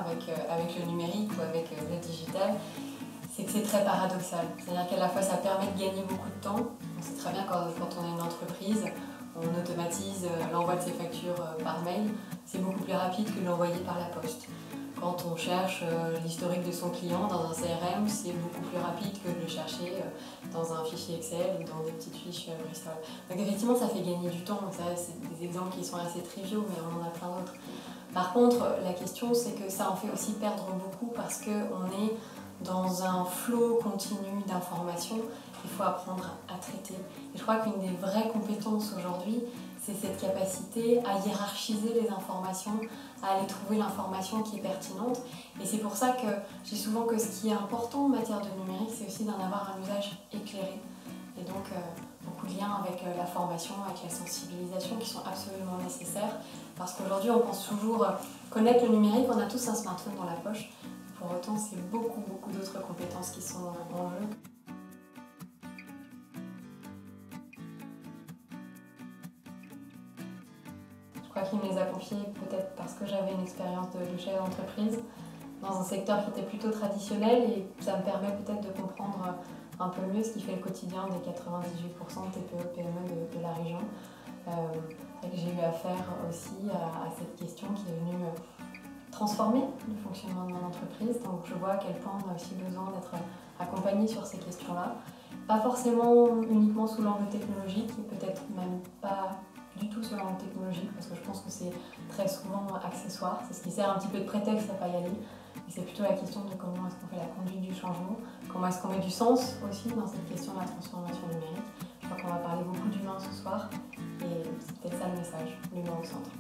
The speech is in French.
avec le numérique ou avec le digital, c'est que c'est très paradoxal. C'est-à-dire qu'à la fois ça permet de gagner beaucoup de temps. On sait très bien quand on est une entreprise, on automatise l'envoi de ses factures par mail. C'est beaucoup plus rapide que de l'envoyer par la poste. Quand on cherche l'historique de son client dans un CRM, c'est beaucoup plus rapide que de le chercher dans un fichier Excel ou dans des petites fiches Bristol. Donc effectivement, ça fait gagner du temps. C'est des exemples qui sont assez triviaux, mais on en a plein d'autres. Par contre, la question, c'est que ça en fait aussi perdre beaucoup parce qu'on est dans un flot continu d'informations qu'il faut apprendre à traiter. Et je crois qu'une des vraies compétences aujourd'hui, c'est cette capacité à hiérarchiser les informations, à aller trouver l'information qui est pertinente. Et c'est pour ça que je dis souvent que ce qui est important en matière de numérique, c'est aussi d'en avoir un usage éclairé. Et donc, beaucoup de liens avec la formation, avec la sensibilisation qui sont absolument nécessaires. Parce qu'aujourd'hui, on pense toujours connaître le numérique, on a tous un smartphone dans la poche. Pour autant, c'est beaucoup d'autres compétences qui sont en jeu. Je crois qu'il me les a confiés peut-être parce que j'avais une expérience de chef d'entreprise dans un secteur qui était plutôt traditionnel et ça me permet peut-être de comprendre un peu mieux ce qui fait le quotidien des 98% de TPE, PME de la région. J'ai eu affaire aussi à cette question qui est venue transformer le fonctionnement de mon entreprise. Donc je vois à quel point on a aussi besoin d'être accompagné sur ces questions-là. Pas forcément uniquement sous l'angle technologique, et peut-être même pas du tout sur l'angle technologique, parce que je pense que c'est très souvent accessoire. C'est ce qui sert un petit peu de prétexte à pas y aller. Et c'est plutôt la question de comment est-ce qu'on fait la conduite du changement, comment est-ce qu'on met du sens aussi dans cette question de la transformation numérique. Je crois qu'on va parler beaucoup d'humain ce soir, et c'est peut-être ça le message, l'humain au centre.